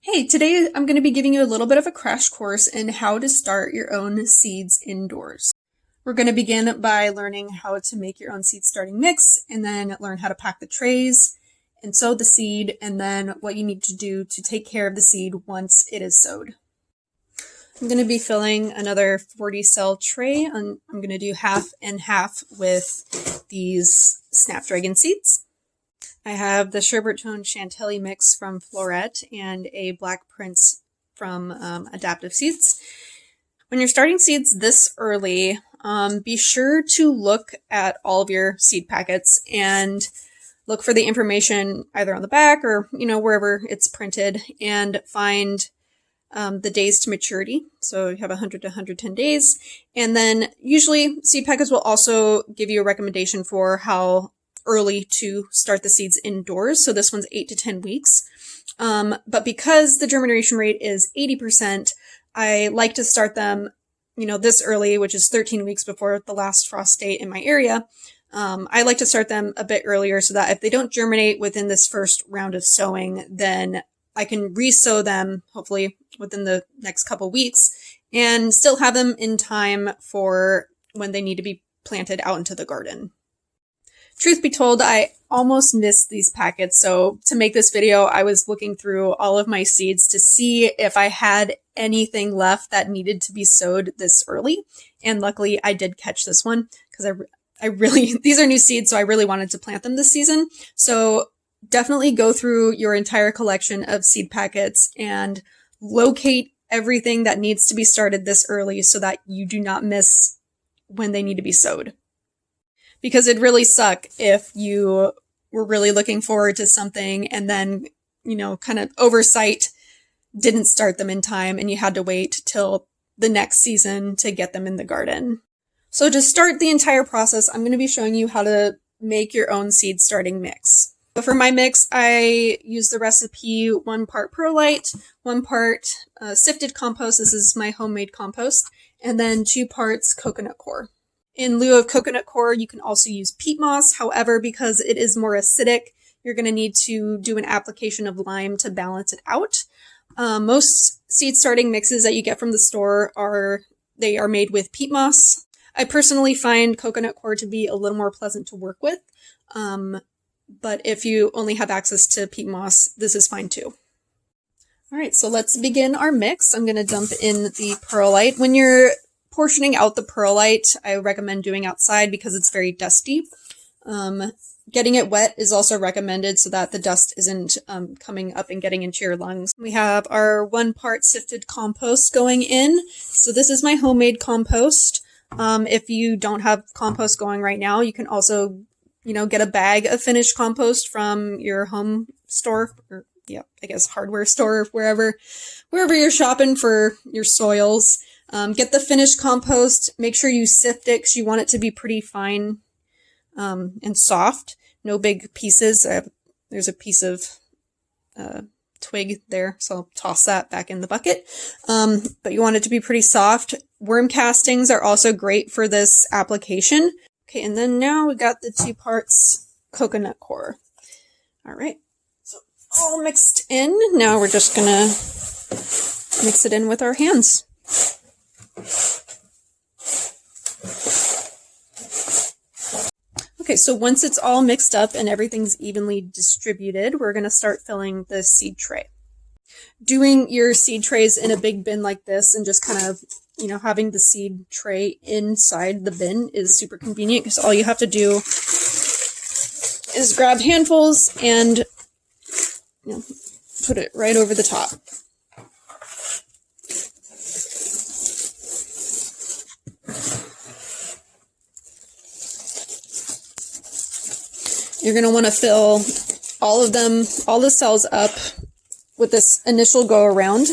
Hey, today I'm going to be giving you a little bit of a crash course in how to start your own seeds indoors. We're going to begin by learning how to make your own seed starting mix, and then learn how to pack the trays and sow the seed, and then what you need to do to take care of the seed once it is sowed. I'm going to be filling another 40 cell tray, and I'm going to do half and half with these Snapdragon seeds. I have the Sherbet Tone Chantilly mix from Floret and a Black Prince from Adaptive Seeds. When you're starting seeds this early, be sure to look at all of your seed packets and look for the information either on the back or wherever it's printed, and find the days to maturity. So you have 100 to 110 days. And then usually seed packets will also give you a recommendation for how early to start the seeds indoors. So this one's 8 to 10 weeks. But because the germination rate is 80%, I like to start them, this early, which is 13 weeks before the last frost date in my area. I like to start them a bit earlier so that if they don't germinate within this first round of sowing, then I can re-sow them hopefully within the next couple weeks and still have them in time for when they need to be planted out into the garden. Truth be told, I almost missed these packets, so to make this video, I was looking through all of my seeds to see if I had anything left that needed to be sowed this early, and luckily I did catch this one, because I really, these are new seeds, so I really wanted to plant them this season. So definitely go through your entire collection of seed packets and locate everything that needs to be started this early so that you do not miss when they need to be sowed. Because it'd really suck if you were really looking forward to something and then, kind of oversight didn't start them in time and you had to wait till the next season to get them in the garden. So to start the entire process, I'm going to be showing you how to make your own seed starting mix. So for my mix, I use the recipe 1 part perlite, 1 part sifted compost. This is my homemade compost, and then 2 parts coconut coir. In lieu of coconut coir, you can also use peat moss. However, because it is more acidic, you're going to need to do an application of lime to balance it out. Most seed starting mixes that you get from the store are made with peat moss. I personally find coconut coir to be a little more pleasant to work with. But if you only have access to peat moss, this is fine too. All right, so let's begin our mix. I'm going to dump in the perlite. When you're portioning out the perlite, I recommend doing outside because it's very dusty. Getting it wet is also recommended so that the dust isn't coming up and getting into your lungs. We have our 1 part sifted compost going in. So this is my homemade compost. If you don't have compost going right now, you can also, get a bag of finished compost from your home store, or I guess hardware store, wherever you're shopping for your soils. Get the finished compost. Make sure you sift it because you want it to be pretty fine and soft. No big pieces. There's a piece of twig there, so I'll toss that back in the bucket. But you want it to be pretty soft. Worm castings are also great for this application. Okay, and then now we got the 2 parts coconut coir. All right, so all mixed in. Now we're just gonna mix it in with our hands. Okay, so once it's all mixed up and everything's evenly distributed, we're going to start filling the seed tray. Doing your seed trays in a big bin like this and just kind of, having the seed tray inside the bin is super convenient because all you have to do is grab handfuls and put it right over the top. You're going to want to fill all the cells up with this initial go around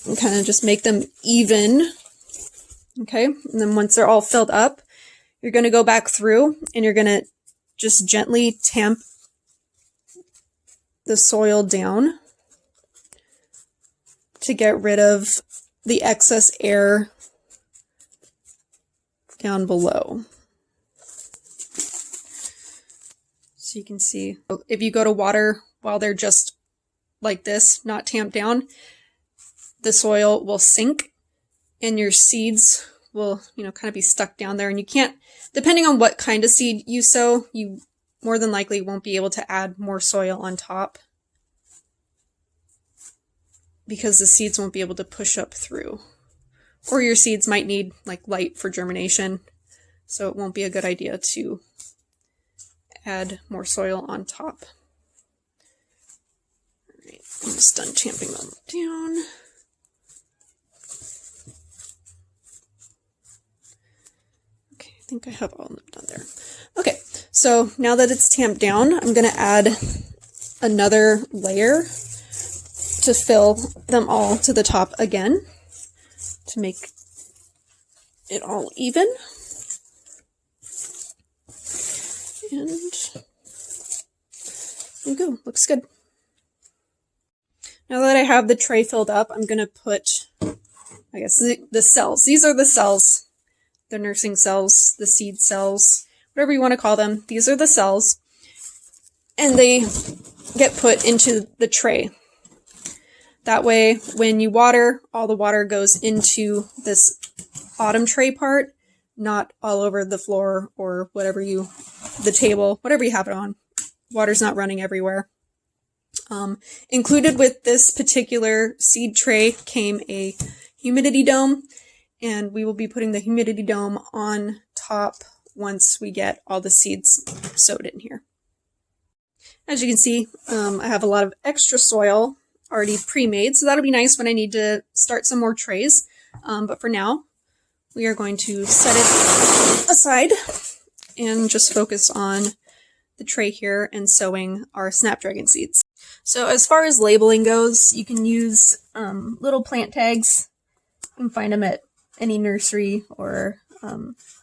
and kind of just make them even. Okay, and then once they're all filled up, you're going to go back through and you're going to just gently tamp the soil down to get rid of the excess air down below. So you can see if you go to water while they're just like this, not tamped down, the soil will sink and your seeds will, kind of be stuck down there. And you can't, depending on what kind of seed you sow, you more than likely won't be able to add more soil on top because the seeds won't be able to push up through. Or your seeds might need like light for germination, so it won't be a good idea to add more soil on top. All right, I'm almost done tamping them down. Okay, I think I have all of them done there. Okay, so now that it's tamped down, I'm going to add another layer to fill them all to the top again to make it all even. And there you go, looks good. Now that I have the tray filled up, I'm going to put, I guess, the cells. These are the cells, the nursing cells, the seed cells, whatever you want to call them. These are the cells, and they get put into the tray. That way, when you water, all the water goes into this bottom tray part, not all over the floor or the table, whatever you have it on. Water's not running everywhere. Included with this particular seed tray came a humidity dome, and we will be putting the humidity dome on top once we get all the seeds sowed in here. As you can see, I have a lot of extra soil already pre-made, so that'll be nice when I need to start some more trays. But for now, we are going to set it aside and just focus on the tray here and sowing our Snapdragon seeds. So as far as labeling goes, you can use little plant tags. You can find them at any nursery or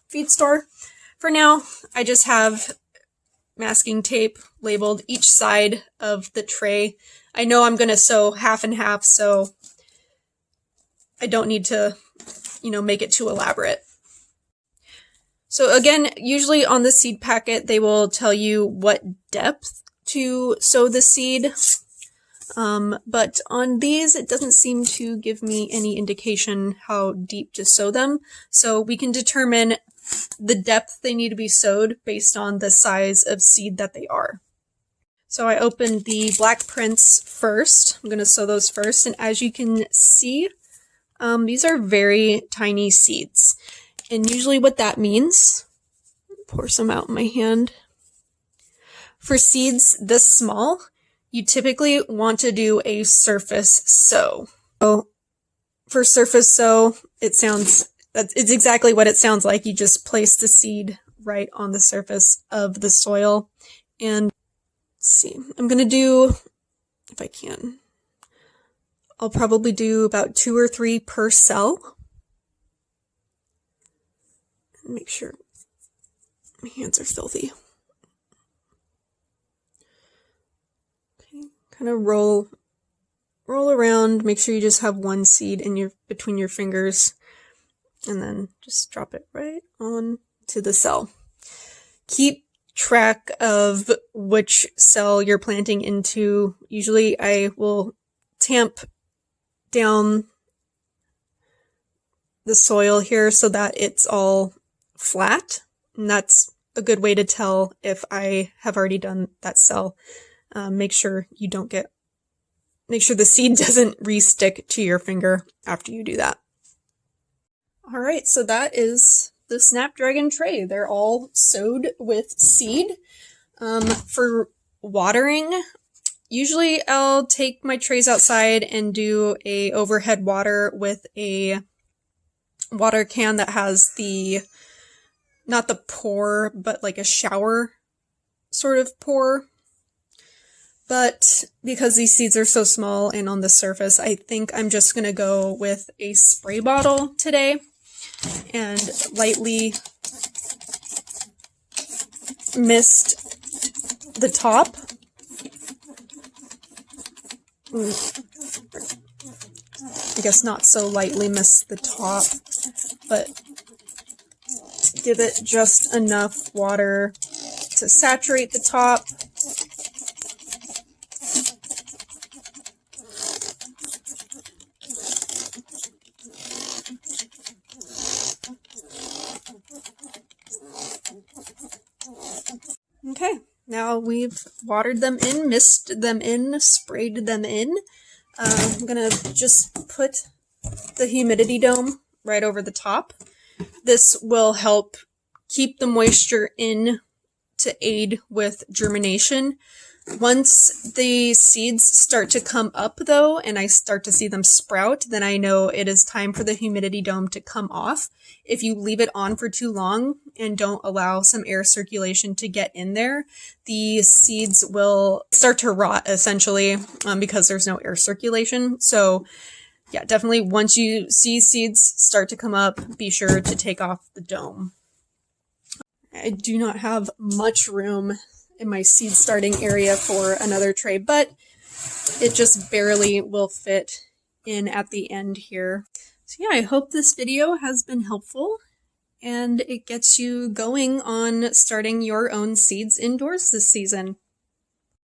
feed store. For now, I just have masking tape labeled each side of the tray. I know I'm going to sow half and half, so I don't need to, make it too elaborate. So again, usually on the seed packet, they will tell you what depth to sow the seed. But on these, it doesn't seem to give me any indication how deep to sow them. So we can determine the depth they need to be sowed based on the size of seed that they are. So I opened the Black Prince first. I'm going to sow those first. And as you can see, these are very tiny seeds. And usually what that means, pour some out in my hand. For seeds this small, you typically want to do a surface sow. So for surface sow, it's exactly what it sounds like. You just place the seed right on the surface of the soil. And let's see, I'm going to do, if I can, I'll probably do about 2 or 3 per cell. Make sure my hands are filthy. Okay, kind of roll around. Make sure you just have one seed in between your fingers, and then just drop it right on to the cell. Keep track of which cell you're planting into. Usually, I will tamp down the soil here so that it's all flat, and that's a good way to tell if I have already done that cell. Make sure the seed doesn't re-stick to your finger after you do that. All right, so that is the Snapdragon tray. They're all sowed with seed. For watering, usually I'll take my trays outside and do a overhead water with a water can that has not the pour, but like a shower sort of pour. But because these seeds are so small and on the surface, I think I'm just going to go with a spray bottle today and lightly mist the top. I guess not so lightly mist the top, but give it just enough water to saturate the top. Now we've watered them in, misted them in, sprayed them in. I'm gonna just put the humidity dome right over the top. This will help keep the moisture in to aid with germination. Once the seeds start to come up though, and I start to see them sprout, then I know it is time for the humidity dome to come off. If you leave it on for too long and don't allow some air circulation to get in there, the seeds will start to rot essentially because there's no air circulation. So yeah, definitely once you see seeds start to come up, be sure to take off the dome. I do not have much room in my seed starting area for another tray, but it just barely will fit in at the end here. So yeah, I hope this video has been helpful and it gets you going on starting your own seeds indoors this season.